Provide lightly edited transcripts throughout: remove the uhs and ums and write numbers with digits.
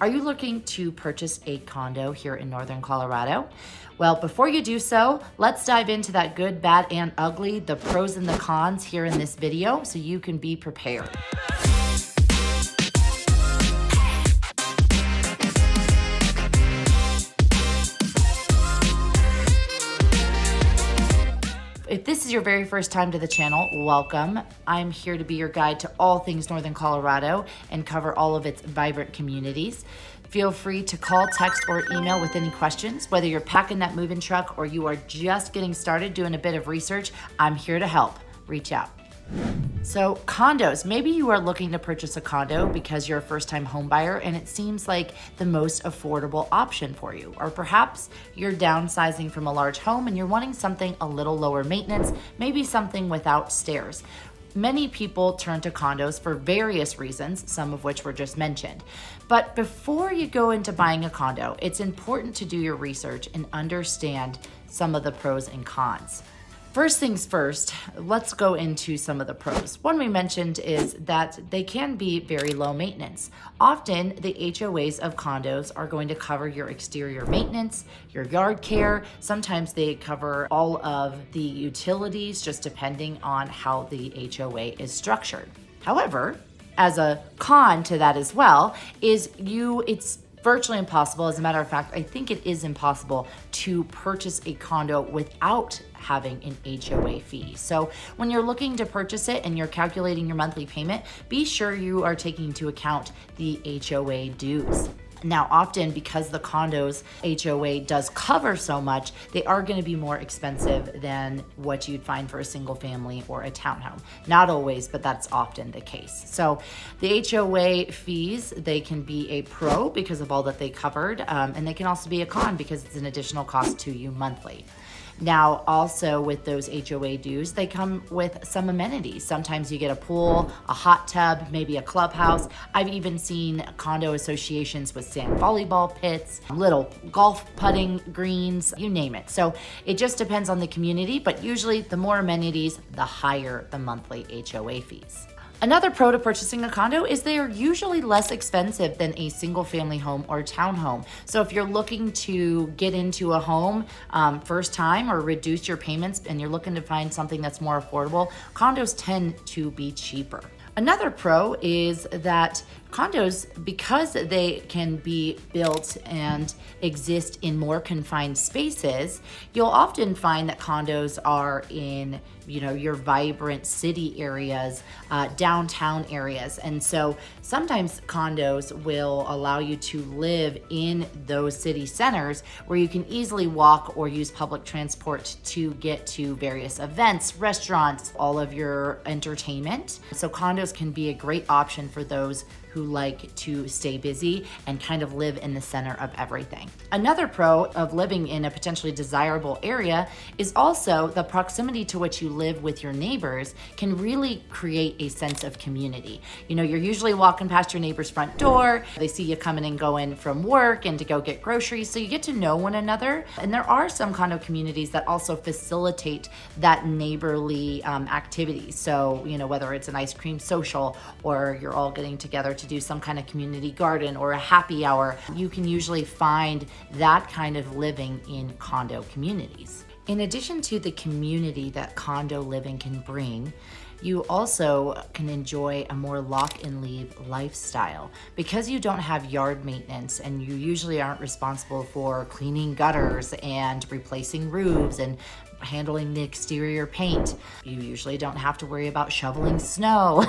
Are you looking to purchase a condo here in Northern Colorado? Well, before you do so, let's dive into that good, bad, and ugly, the pros and the cons here in this video so you can be prepared. If this is your very first time to the channel, welcome. I'm here to be your guide to all things Northern Colorado and cover all of its vibrant communities. Feel free to call, text, or email with any questions. Whether you're packing that moving truck or you are just getting started doing a bit of research, I'm here to help. Reach out. So condos, maybe you are looking to purchase a condo because you're a first-time home buyer and it seems like the most affordable option for you. Or perhaps you're downsizing from a large home and you're wanting something a little lower maintenance, maybe something without stairs. Many people turn to condos for various reasons, some of which were just mentioned. But before you go into buying a condo, it's important to do your research and understand some of the pros and cons. First things first, let's go into some of the pros. One we mentioned is that they can be very low maintenance. Often the HOAs of condos are going to cover your exterior maintenance, your yard care. Sometimes they cover all of the utilities, just depending on how the HOA is structured. However, as a con to that as well, it's virtually impossible. As a matter of fact, I think it is impossible to purchase a condo without having an HOA fee. So when you're looking to purchase it and you're calculating your monthly payment, be sure you are taking into account the HOA dues. Now, often because the condo's HOA does cover so much, they are going to be more expensive than what you'd find for a single family or a townhome. Not always, but that's often the case. So the HOA fees, they can be a pro because of all that they covered, and they can also be a con because it's an additional cost to you monthly. Now, also with those HOA dues, they come with some amenities. Sometimes you get a pool, a hot tub, maybe a clubhouse. I've even seen condo associations with sand volleyball pits, little golf putting greens, you name it. So it just depends on the community, but usually the more amenities, the higher the monthly HOA fees. Another pro to purchasing a condo is they are usually less expensive than a single family home or townhome. So if you're looking to get into a home first time or reduce your payments and you're looking to find something that's more affordable, condos tend to be cheaper. Another pro is that condos, because they can be built and exist in more confined spaces, you'll often find that condos are in, your vibrant city areas, downtown areas. And so sometimes condos will allow you to live in those city centers where you can easily walk or use public transport to get to various events, restaurants, all of your entertainment. So condos can be a great option for those who like to stay busy and kind of live in the center of everything. Another pro of living in a potentially desirable area is also the proximity to which you live with your neighbors can really create a sense of community. You're usually walking past your neighbor's front door. They see you coming and going from work and to go get groceries. So you get to know one another. And there are some condo communities that also facilitate that neighborly activity. So, whether it's an ice cream social or you're all getting together to do some kind of community garden or a happy hour, you can usually find that kind of living in condo communities. In addition to the community that condo living can bring, you also can enjoy a more lock and leave lifestyle. Because you don't have yard maintenance and you usually aren't responsible for cleaning gutters and replacing roofs and handling the exterior paint. You usually don't have to worry about shoveling snow.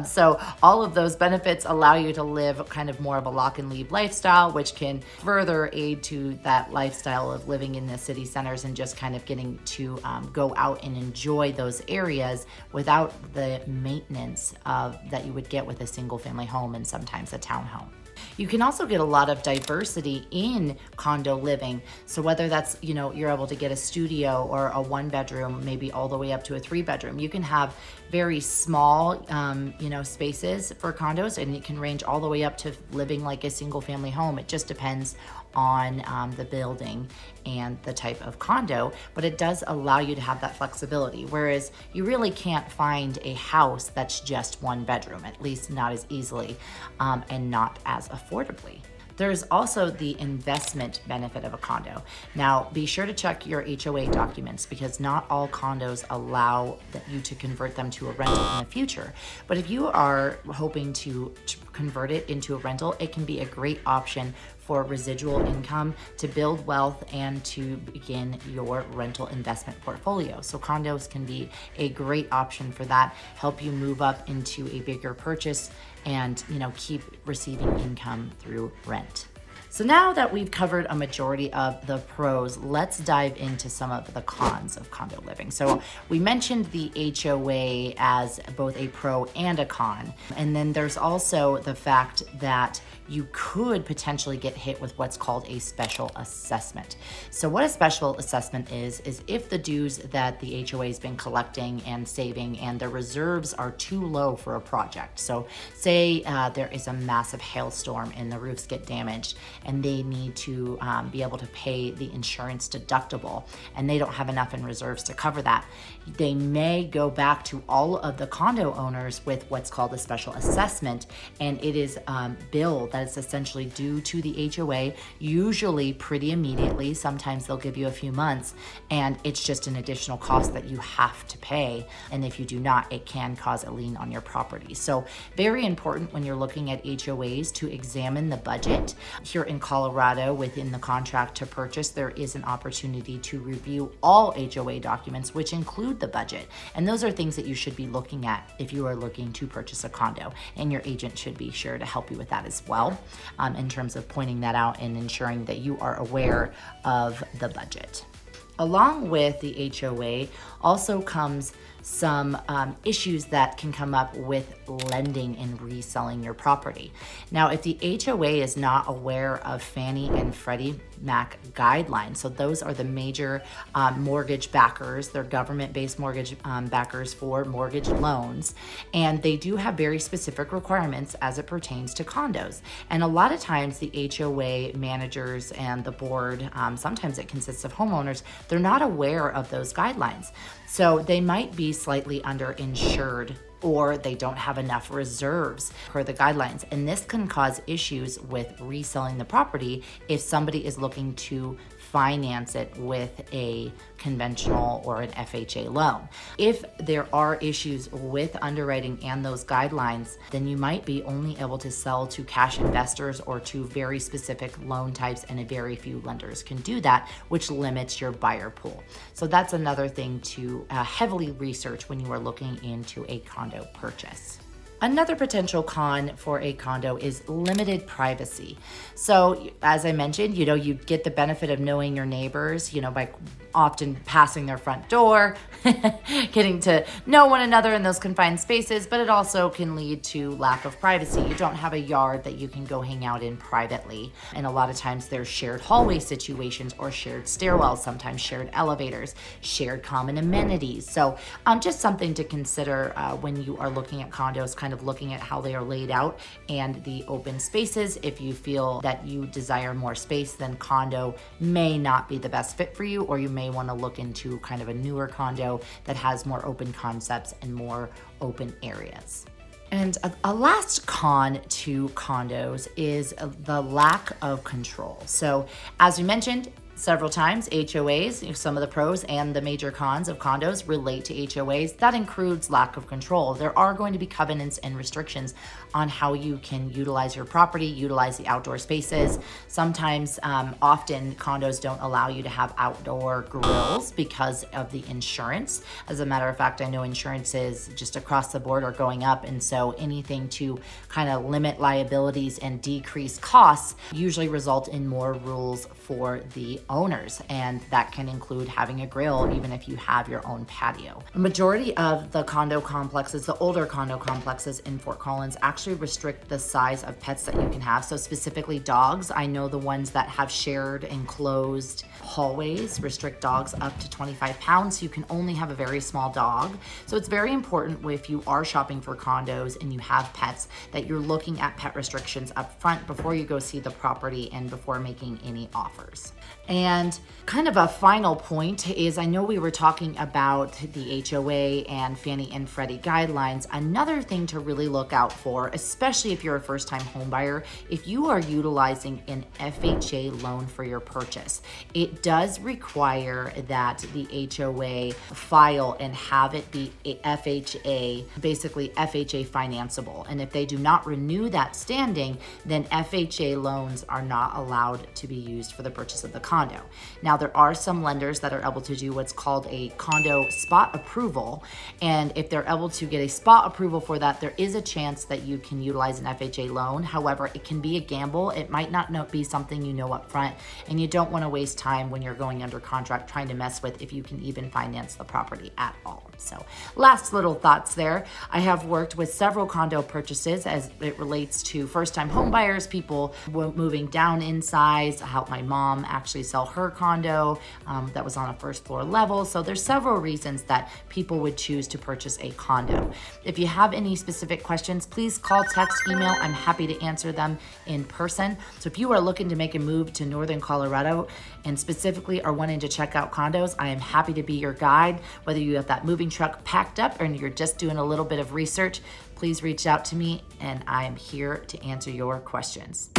So all of those benefits allow you to live kind of more of a lock and leave lifestyle, which can further aid to that lifestyle of living in the city centers and just kind of getting to go out and enjoy those areas without the maintenance that you would get with a single family home and sometimes a townhome. You can also get a lot of diversity in condo living. So whether that's, you're able to get a studio or a 1-bedroom, maybe all the way up to a 3-bedroom, you can have very small, spaces for condos, and it can range all the way up to living like a single family home. It just depends on the building and the type of condo, but it does allow you to have that flexibility. Whereas you really can't find a house that's just one bedroom, at least not as easily, and not as affordably. There's also the investment benefit of a condo. Now, be sure to check your HOA documents because not all condos allow you to convert them to a rental in the future. But if you are hoping to convert it into a rental, it can be a great option for residual income to build wealth and to begin your rental investment portfolio. So condos can be a great option for that, help you move up into a bigger purchase and keep receiving income through rent. So now that we've covered a majority of the pros, let's dive into some of the cons of condo living. So we mentioned the HOA as both a pro and a con. And then there's also the fact that you could potentially get hit with what's called a special assessment. So what a special assessment is if the dues that the HOA has been collecting and saving and the reserves are too low for a project. So say there is a massive hailstorm and the roofs get damaged and they need to be able to pay the insurance deductible and they don't have enough in reserves to cover that. They may go back to all of the condo owners with what's called a special assessment, and it is billed that is essentially due to the HOA, usually pretty immediately. Sometimes they'll give you a few months, and it's just an additional cost that you have to pay. And if you do not, it can cause a lien on your property. So very important when you're looking at HOAs to examine the budget. Here in Colorado, within the contract to purchase, there is an opportunity to review all HOA documents, which include the budget. And those are things that you should be looking at if you are looking to purchase a condo, and your agent should be sure to help you with that as well, in terms of pointing that out and ensuring that you are aware of the budget. Along with the HOA also comes some issues that can come up with lending and reselling your property. Now, if the HOA is not aware of Fannie and Freddie Mac guidelines, so those are the major mortgage backers, they're government-based mortgage backers for mortgage loans, and they do have very specific requirements as it pertains to condos. And a lot of times the HOA managers and the board, sometimes it consists of homeowners, they're not aware of those guidelines. So they might be slightly underinsured, or they don't have enough reserves per the guidelines. And this can cause issues with reselling the property if somebody is looking to finance it with a conventional or an FHA loan. If there are issues with underwriting and those guidelines, then you might be only able to sell to cash investors or to very specific loan types, and a very few lenders can do that, which limits your buyer pool. So that's another thing to heavily research when you are looking into a condo purchase. Another potential con for a condo is limited privacy. So as I mentioned, you get the benefit of knowing your neighbors, by often passing their front door, getting to know one another in those confined spaces, but it also can lead to lack of privacy. You don't have a yard that you can go hang out in privately. And a lot of times there's shared hallway situations or shared stairwells, sometimes shared elevators, shared common amenities. So just something to consider when you are looking at condos, kind of looking at how they are laid out and the open spaces. If you feel that you desire more space, then condo may not be the best fit for you, or you may want to look into kind of a newer condo that has more open concepts and more open areas. And a last con to condos is the lack of control. So as we mentioned several times, HOAs, some of the pros and the major cons of condos relate to HOAs. That includes lack of control. There are going to be covenants and restrictions on how you can utilize your property, utilize the outdoor spaces. Sometimes, often condos don't allow you to have outdoor grills because of the insurance. As a matter of fact, I know insurances just across the board are going up, and so anything to kind of limit liabilities and decrease costs usually result in more rules for the owners, and that can include having a grill even if you have your own patio. A majority of the condo complexes, the older condo complexes in Fort Collins, actually restrict the size of pets that you can have. So specifically dogs, I know the ones that have shared enclosed hallways restrict dogs up to 25 pounds. So you can only have a very small dog. So it's very important if you are shopping for condos and you have pets that you're looking at pet restrictions up front before you go see the property and before making any offers. And kind of a final point is, I know we were talking about the HOA and Fannie and Freddie guidelines. Another thing to really look out for, especially if you're a first-time home buyer, if you are utilizing an FHA loan for your purchase, it does require that the HOA file and have it be FHA, basically FHA financeable. And if they do not renew that standing, then FHA loans are not allowed to be used for the purchase of the condo. Now, there are some lenders that are able to do what's called a condo spot approval. And if they're able to get a spot approval for that, there is a chance that you can utilize an FHA loan. However, it can be a gamble. It might not be something you know up front, and you don't want to waste time when you're going under contract trying to mess with if you can even finance the property at all. So last little thoughts there. I have worked with several condo purchases as it relates to first-time home buyers, people moving down in size. I helped my mom actually sell her condo that was on a first floor level. So there's several reasons that people would choose to purchase a condo. If you have any specific questions, please call, text, email. I'm happy to answer them in person. So if you are looking to make a move to Northern Colorado and specifically are wanting to check out condos, I am happy to be your guide. Whether you have that moving truck packed up or you're just doing a little bit of research, please reach out to me and I am here to answer your questions.